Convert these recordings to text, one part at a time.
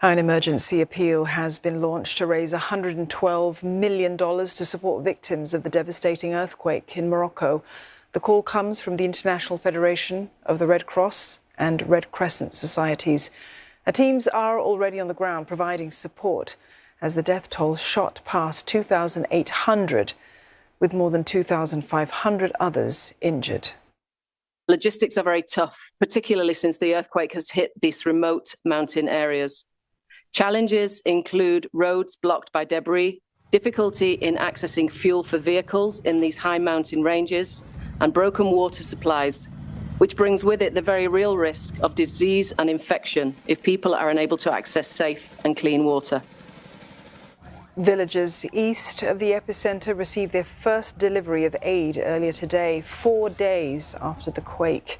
An emergency appeal has been launched to raise $112 million to support victims of the devastating earthquake in Morocco. The call comes from the International Federation of the Red Cross and Red Crescent societies. Teams are already on the ground providing support as the death toll shot past 2,800, with more than 2,500 others injured. Logistics are very tough, particularly since the earthquake has hit these remote mountain areas. Challenges include roads blocked by debris, difficulty in accessing fuel for vehicles in these high mountain ranges, and broken water supplies, which brings with it the very real risk of disease and infection if people are unable to access safe and clean water. Villages east of the epicenter received their first delivery of aid earlier today, 4 days after the quake.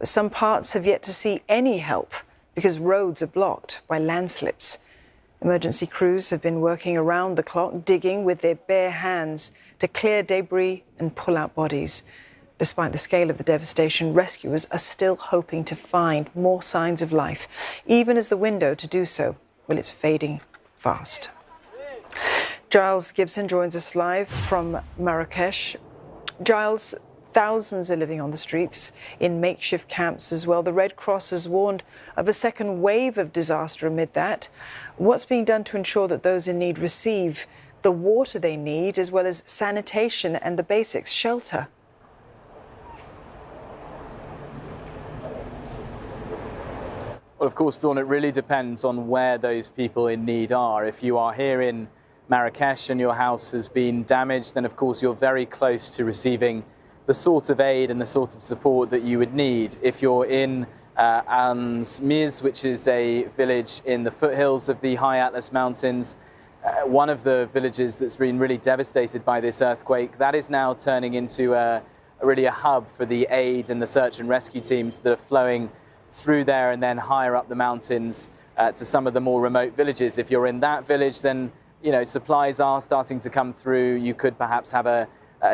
But some parts have yet to see any help because roads are blocked by landslips. Emergency crews have been working around the clock, digging with their bare hands to clear debris and pull out bodies. Despite the scale of the devastation, rescuers are still hoping to find more signs of life, even as the window to do so, well, it's fading fast. Giles Gibson joins us live from Marrakesh. Giles, thousands are living on the streets in makeshift camps as well. The Red Cross has warned of a second wave of disaster amid that. What's being done to ensure that those in need receive the water they need, as well as sanitation and the basics, shelter? Well, of course, Dawn, it really depends on where those people in need are. If you are here in Marrakesh and your house has been damaged, then of course you're very close to receiving the sort of aid and the sort of support that you would need. If you're in Miz, which is a village in the foothills of the High Atlas Mountains, one of the villages that's been really devastated by this earthquake, that is now turning into really a hub for the aid and the search and rescue teams that are flowing through there and then higher up the mountains to some of the more remote villages. If you're in that village, then supplies are starting to come through. You could perhaps have a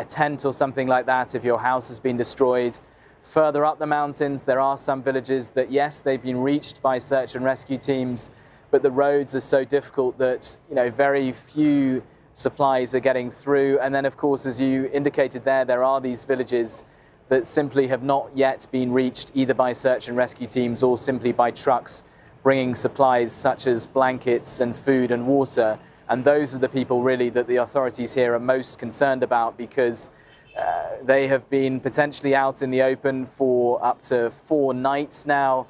tent or something like that if your house has been destroyed. Further up the mountains, there are some villages that, yes, they've been reached by search and rescue teams, but the roads are so difficult that very few supplies are getting through. And then, of course, as you indicated there are these villages that simply have not yet been reached either by search and rescue teams or simply by trucks bringing supplies such as blankets and food and water. And those are the people really that the authorities here are most concerned about, because they have been potentially out in the open for up to 4 nights now.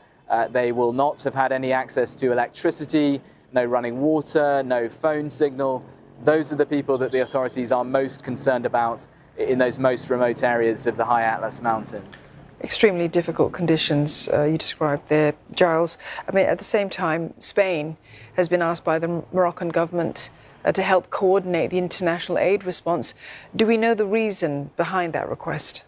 They will not have had any access to electricity, no running water, no phone signal. Those are the people that the authorities are most concerned about in those most remote areas of the High Atlas Mountains. Extremely difficult conditions you described there, Giles. I mean, at the same time, Spain has been asked by the Moroccan government to help coordinate the international aid response. Do we know the reason behind that request?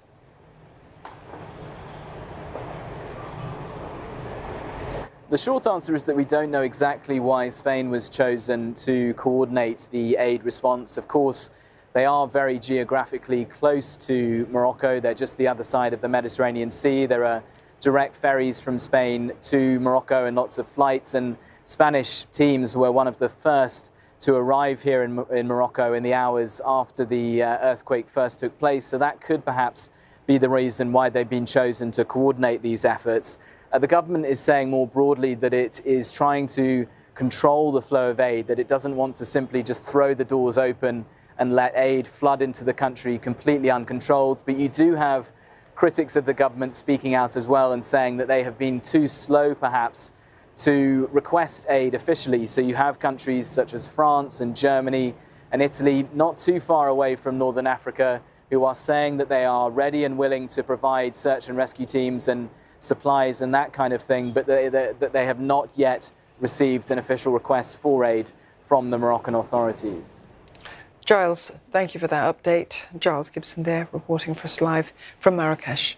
The short answer is that we don't know exactly why Spain was chosen to coordinate the aid response. Of course, they are very geographically close to Morocco. They're just the other side of the Mediterranean Sea. There are direct ferries from Spain to Morocco and lots of flights, and Spanish teams were one of the first to arrive here in Morocco in the hours after the earthquake first took place. So that could perhaps be the reason why they've been chosen to coordinate these efforts. The government is saying more broadly that it is trying to control the flow of aid, that it doesn't want to simply just throw the doors open and let aid flood into the country completely uncontrolled. But you do have critics of the government speaking out as well and saying that they have been too slow perhaps to request aid officially. So you have countries such as France and Germany and Italy, not too far away from Northern Africa, who are saying that they are ready and willing to provide search and rescue teams and supplies and that kind of thing, but that they have not yet received an official request for aid from the Moroccan authorities. Giles, thank you for that update. Giles Gibson there, reporting for us live from Marrakesh.